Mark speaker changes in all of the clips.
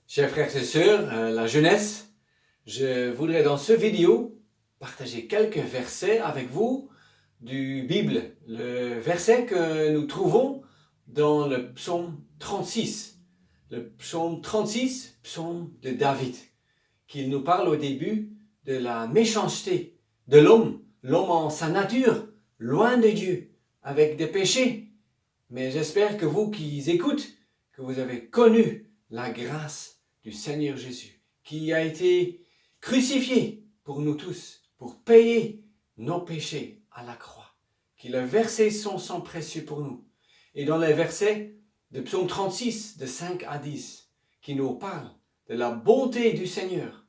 Speaker 1: Chers frères et sœurs, la jeunesse, je voudrais dans cette vidéo partager quelques versets avec vous du Bible. Le verset que nous trouvons dans le psaume 36. Le psaume 36, psaume de David, qui nous parle au début de la méchanceté de l'homme, l'homme en sa nature, loin de Dieu, avec des péchés. Mais j'espère que vous qui écoutez, que vous avez connu la grâce du Seigneur Jésus, qui a été crucifié pour nous tous, pour payer nos péchés à la croix, qu'il a versé son sang précieux pour nous. Et dans les versets de Psaume 36, de 5 à 10, qui nous parlent de la bonté du Seigneur,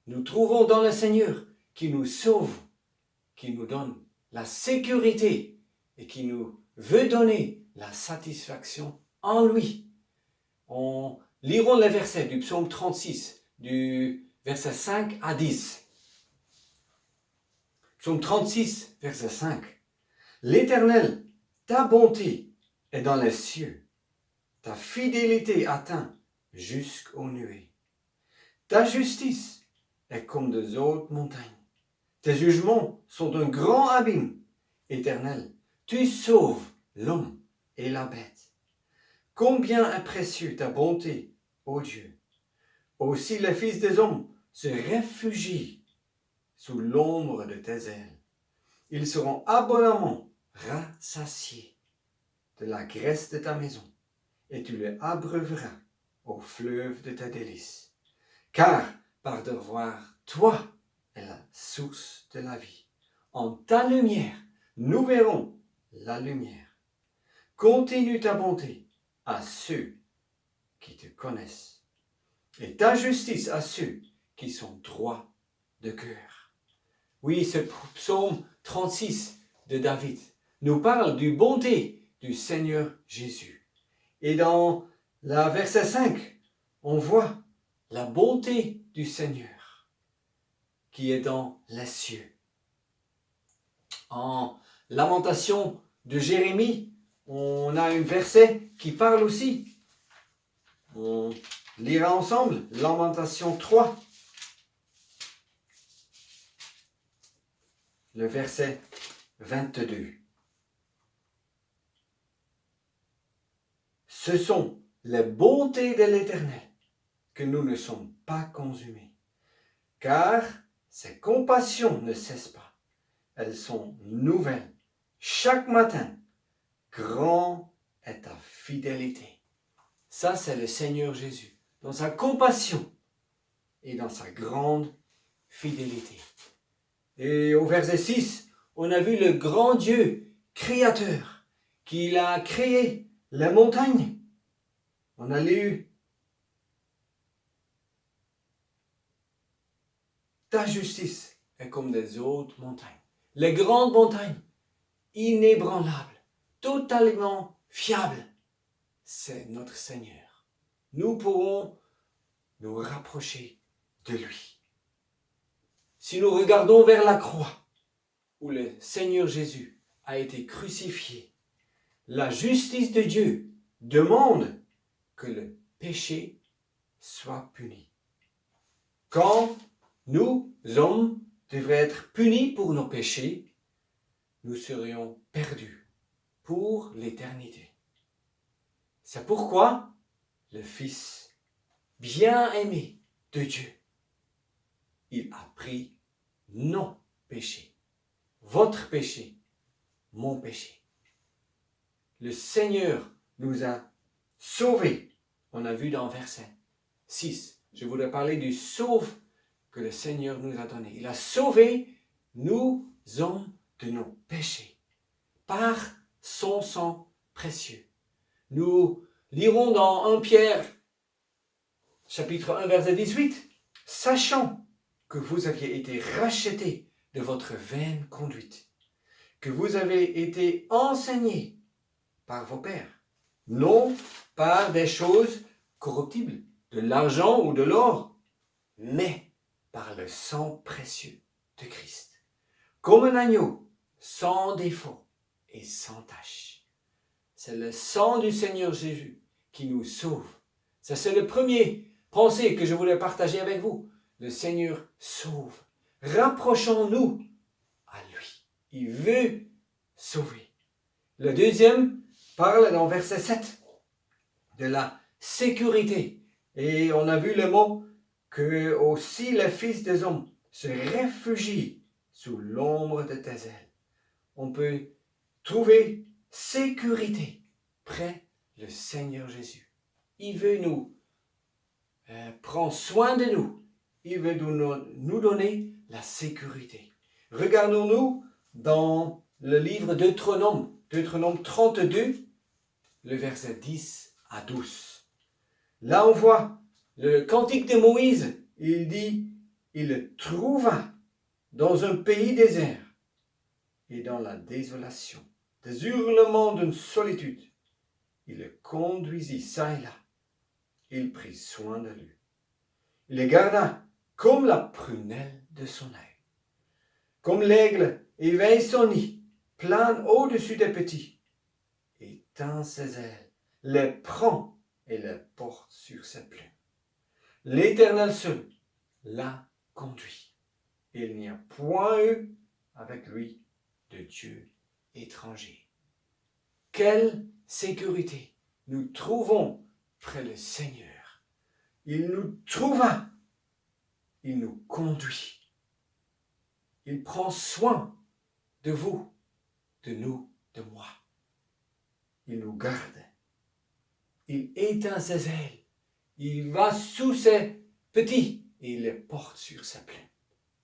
Speaker 1: nous trouvons dans le Seigneur qui nous sauve, qui nous donne la sécurité et qui nous veut donner la satisfaction en lui. On lirons les versets du psaume 36, du verset 5 à 10. Psaume 36, verset 5. L'Éternel, ta bonté est dans les cieux, ta fidélité atteint jusqu'aux nuées. Ta justice est comme des hautes montagnes. Tes jugements sont un grand abîme. Éternel, tu sauves l'homme et la bête. Combien est précieux ta bonté, ô Dieu! Aussi les fils des hommes se réfugient sous l'ombre de tes ailes. Ils seront abondamment rassasiés de la graisse de ta maison, et tu les abreuveras au fleuve de tes délices. Car par devoir, toi est la source de la vie. En ta lumière, nous verrons la lumière. Continue ta bonté à ceux qui te connaissent et ta justice à ceux qui sont droits de cœur. Oui, ce psaume 36 de David nous parle du bonté du Seigneur Jésus. Et dans la verset 5, on voit la bonté du Seigneur qui est dans les cieux. En Lamentation de Jérémie, on a un verset qui parle aussi. On lira ensemble Lamentation 3, le verset 22. Ce sont les bontés de l'Éternel que nous ne sommes pas consumés, car ses compassions ne cessent pas. Elles sont nouvelles chaque matin. Grand est ta fidélité. Ça, c'est le Seigneur Jésus, dans sa compassion et dans sa grande fidélité. Et au verset 6, on a vu le grand Dieu créateur, qu'il a créé les montagnes. On a lu ta justice est comme des hautes montagnes. Les grandes montagnes, inébranlables, totalement fiables, c'est notre Seigneur. Nous pourrons nous rapprocher de lui. Si nous regardons vers la croix, où le Seigneur Jésus a été crucifié, la justice de Dieu demande que le péché soit puni. Quand nous, hommes, devraient être punis pour nos péchés, nous serions perdus pour l'éternité. C'est pourquoi le Fils bien-aimé de Dieu, il a pris nos péchés, votre péché, mon péché. Le Seigneur nous a sauvés. On a vu dans verset 6. Je voudrais parler du sauve que le Seigneur nous a donné. Il a sauvé nous hommes de nos péchés par son sang précieux. Nous lirons dans 1 Pierre, chapitre 1, verset 18, « Sachant que vous aviez été rachetés de votre vaine conduite, que vous avez été enseignés par vos pères, non par des choses corruptibles, de l'argent ou de l'or, mais par le sang précieux de Christ, comme un agneau sans défaut et sans tache. » C'est le sang du Seigneur Jésus qui nous sauve. Ça, c'est le premier pensée que je voulais partager avec vous. Le Seigneur sauve. Rapprochons-nous à lui. Il veut sauver. Le deuxième parle dans verset 7 de la sécurité. Et on a vu le mot que aussi les fils des hommes se réfugient sous l'ombre de tes ailes. On peut trouver sécurité près le Seigneur Jésus. Il veut nous prendre soin de nous. Il veut nous donner la sécurité. Regardons-nous dans le livre Deutéronome, Deutéronome 32, le verset 10 à 12. Là, on voit le cantique de Moïse. Il dit, il trouva dans un pays désert et dans la désolation, des hurlements d'une solitude. Il le conduisit çà et là. Il prit soin de lui. Il le garda comme la prunelle de son œil. Comme l'aigle éveille son nid, plane au-dessus des petits, étend ses ailes, les prend et les porte sur ses plumes. L'Éternel seul l'a conduit. Il n'y a point eu avec lui de Dieu étranger. Quelle sécurité nous trouvons près le Seigneur. Il nous trouva. Il nous conduit. Il prend soin de vous, de nous, de moi. Il nous garde. Il éteint ses ailes. Il va sous ses petits et il les porte sur sa plaine.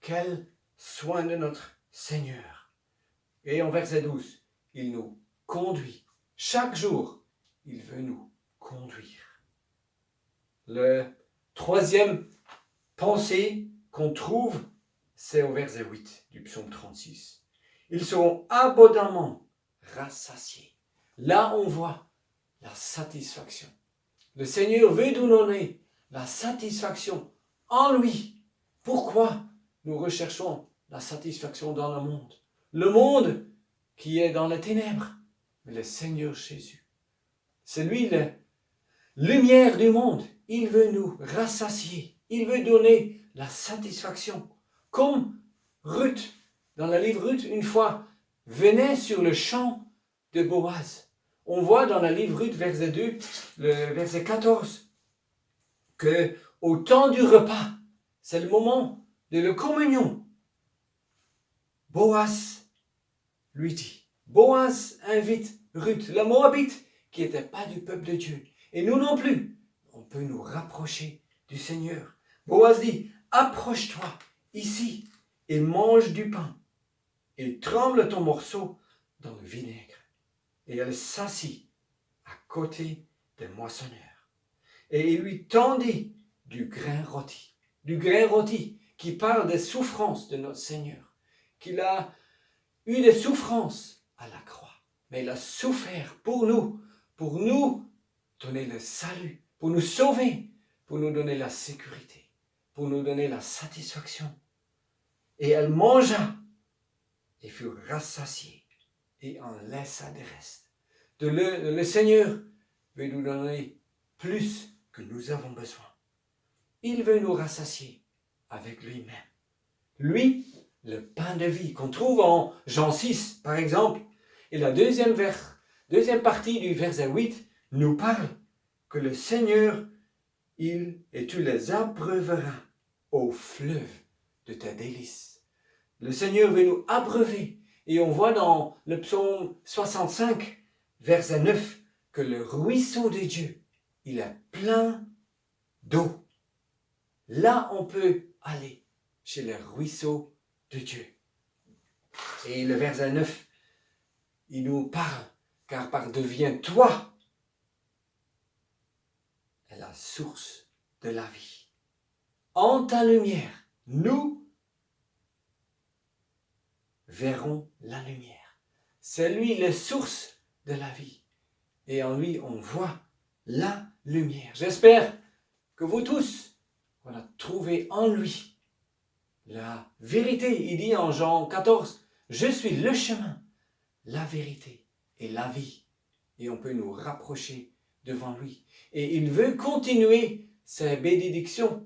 Speaker 1: Quel soin de notre Seigneur. Et en verset 12, il nous conduit. Chaque jour, il veut nous conduire. Le troisième pensée qu'on trouve, c'est au verset 8 du psaume 36. Ils seront abondamment rassasiés. Là, on voit la satisfaction. Le Seigneur veut nous donner la satisfaction en lui. Pourquoi nous recherchons la satisfaction dans le monde? Le monde qui est dans les ténèbres. Mais le Seigneur Jésus, c'est lui la lumière du monde. Il veut nous rassasier. Il veut donner la satisfaction. Comme Ruth, dans le livre Ruth, une fois, venait sur le champ de Boaz. On voit dans le livre Ruth, verset 2, le verset 14, que au temps du repas, c'est le moment de la communion. Boaz lui dit, Boaz invite Ruth, la Moabite, qui n'était pas du peuple de Dieu. Et nous non plus. On peut nous rapprocher du Seigneur. Boaz dit, approche-toi ici et mange du pain. Et tremble ton morceau dans le vinaigre. Et elle s'assit à côté des moissonneurs. Et il lui tendit du grain rôti qui parle des souffrances de notre Seigneur, qu'il a eu des souffrances à la croix, mais il a souffert pour nous donner le salut, pour nous sauver, pour nous donner la sécurité, pour nous donner la satisfaction. Et elle mangea et fut rassasiée et en laissa des restes. Le Seigneur veut nous donner plus que nous avons besoin. Il veut nous rassasier avec lui-même. Lui, le pain de vie qu'on trouve en Jean 6, par exemple. Et la deuxième partie du verset 8 nous parle que le Seigneur, et tu les abreuveras au fleuve de tes délices. Le Seigneur veut nous abreuver. Et on voit dans le psaume 65, verset 9, que le ruisseau de Dieu, il est plein d'eau. Là, on peut aller chez le ruisseau de Dieu. Et le verset 9, il nous parle, car par deviens-toi est la source de la vie. En ta lumière, nous verrons la lumière. C'est lui la source de la vie. Et en lui, on voit la lumière. J'espère que vous tous, on a trouvé en lui la vérité. Il dit en Jean 14, je suis le chemin, la vérité et la vie. Et on peut nous rapprocher devant lui. Et il veut continuer ses bénédictions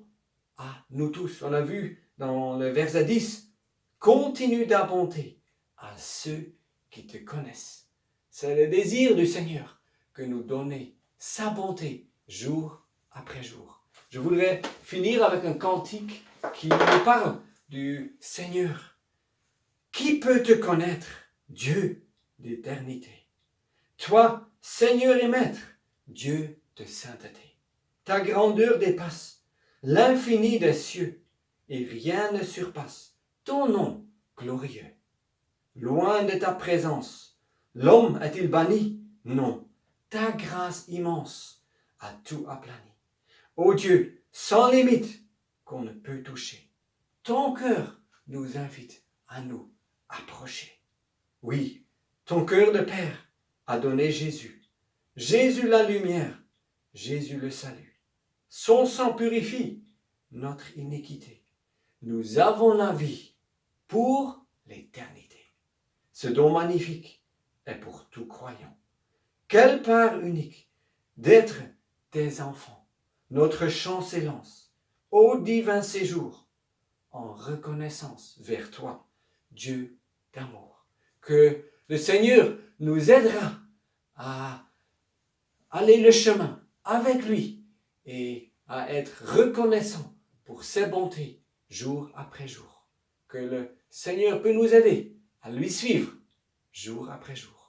Speaker 1: à nous tous. On a vu dans le verset 10, continue d'abonder à ceux qui te connaissent. C'est le désir du Seigneur que nous donner sa bonté jour après jour. Je voudrais finir avec un cantique qui nous parle du Seigneur. Qui peut te connaître, Dieu d'éternité? Toi, Seigneur et Maître, Dieu de sainteté. Ta grandeur dépasse l'infini des cieux et rien ne surpasse ton nom glorieux. Loin de ta présence, l'homme est-il banni? Non, ta grâce immense a tout aplani. Ô Dieu, sans limite, qu'on ne peut toucher, ton cœur nous invite à nous approcher. Oui, ton cœur de Père a donné Jésus. Jésus la lumière, Jésus le salut. Son sang purifie notre iniquité. Nous avons la vie pour l'éternité. Ce don magnifique est pour tout croyant. Quelle part unique d'être tes enfants. Notre chant s'élance au divin séjour en reconnaissance vers toi, Dieu d'amour. Que le Seigneur nous aidera à aller le chemin avec lui et à être reconnaissant pour ses bontés jour après jour. Que le Seigneur peut nous aider à lui suivre jour après jour.